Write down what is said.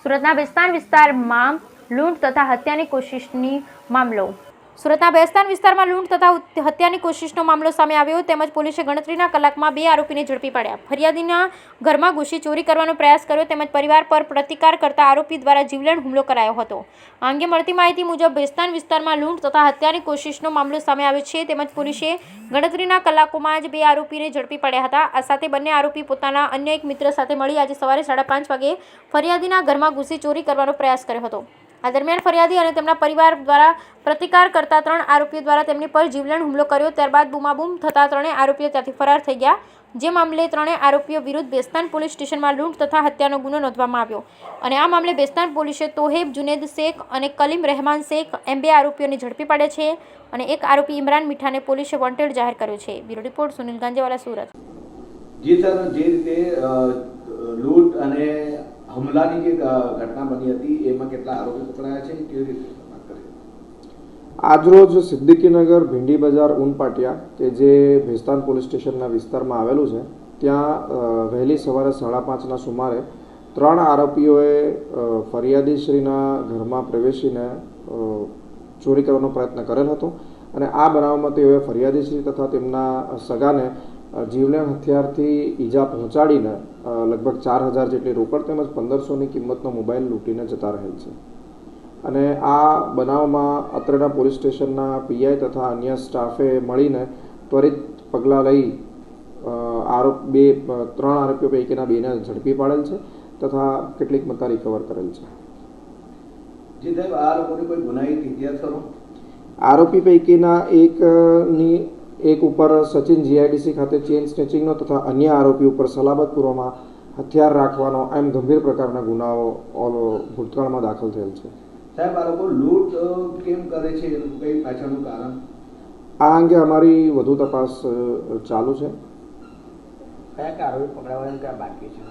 સુરતના બેસ્તાન વિસ્તારમાં લૂંટ તથા હત્યાની કોશિશની મામલો સુરતના બેસ્તાન વિસ્તારમાં લૂંટ તથા હત્યાની કોશિશનો મામલો સામે આવ્યો તેમજ પોલીસે ગણતરીના કલાકમાં 2 આરોપીને ઝડપી પાડ્યા. ફરિયાદીના ઘરમાં ઘૂસી ચોરી કરવાનો પ્રયાસ કર્યો તેમજ પરિવાર પર પ્રતિકાર કરતા આરોપી દ્વારા જીવલેણ હુમલો કરાયો હતો. આ અંગે મળતી માહિતી મુજબ બેસ્તાન વિસ્તારમાં લૂંટ તથા હત્યાની કોશિશનો મામલો સામે આવ્યો છે તેમજ પોલીસે ગણતરીના કલાકોમાં જ 2 આરોપીને ઝડપી પાડ્યા હતા. આ સાથે બંને આરોપી પોતાના અન્ય એક મિત્ર સાથે મળી આજે સવારે 5:30 વાગે ફરિયાદીના ઘરમાં ઘૂસી ચોરી કરવાનો પ્રયાસ કર્યો હતો. આ દરમિયાન ફરિયાદી અને તેમના પરિવાર દ્વારા પ્રતિકાર કરતા 3 આરોપીઓ દ્વારા તેમની પર જીવલેણ હુમલો કર્યો. ત્યારબાદ બૂમાબૂમ થતા 3 આરોપીઓ ત્યાંથી ફરાર થઈ ગયા. જે મામલે 3 આરોપીઓ વિરુદ્ધ બેસ્તાન પોલીસ સ્ટેશનમાં લૂંટ તથા હત્યાનો ગુનો નોંધવામાં આવ્યો અને આ મામલે બેસ્તાન પોલીસે તોહેબ જુનેદ શેખ અને કલીમ રહેમાન શેખ એમ 2 આરોપીઓને ઝડપી પાડ્યા છે અને એક આરોપી ઇમરાન મીઠાને પોલીસે વોન્ટેડ જાહેર કર્યો છે. Bureau report Sunil Ganjewala, Surat. જી સર, જે રીતે લૂંટ અને હુમલાની જે ઘટના બની હતી એમાં કેટલા આરોપી પકડાયા છે, કેવી રીતે વાત કરીએ? આજરોજ સિદ્દીકીનગર ભીંડી બજાર ઉનપાટિયા કે જે ભેસ્તાન પોલીસ સ્ટેશનના વિસ્તારમાં આવેલું છે ત્યાં વહેલી સવારે 5:30ના સુમારે 3 આરોપીઓએ ફરિયાદીશ્રીના ઘરમાં પ્રવેશીને ચોરી કરવાનો પ્રયત્ન કરેલ હતો અને આ બનાવમાં તેઓએ ફરિયાદીશ્રી તથા તેમના સગાને જીવલેણ હથિયારથી ઈજા પહોંચાડીને લગભગ 4000 જેટલી રોકડ તેમજ 1500ની કિંમતનો મોબાઈલ લૂંટીને જતા રહેલ છે. અને આ બનાવમાં અત્રેના પોલીસ સ્ટેશનના પીઆઈ તથા અન્ય સ્ટાફે મળીને ત્વરિત પગલાં લઈ 3 આરોપીઓ પૈકીના 2ને ઝડપી પાડેલ છે તથા કેટલીક મત્તા રિકવર કરેલ છે. જી સાહેબ, આ લોકોની કોઈ ગુનાહિત ઇતિહાસ ખરો? આરોપી પૈકીના એક ઉપર સચિન જીઆઈડીસી ખાતે ચેઇન સ્નેચિંગનો તથા અન્ય આરોપી ઉપર સલામતપૂર્વમાં હથિયાર રાખવાનો એમ ગંભીર પ્રકારના ગુનાઓ ભૂતકાળમાં દાખલ થયેલ છે. સાહેબ, આ લોકો લૂંટ કેમ કરે છે, કઈ પાછળનું કારણ? આ અંગે અમારી વધુ તપાસ ચાલુ છે. કયા આરોપી પકડાવાના કયા બાકી છે?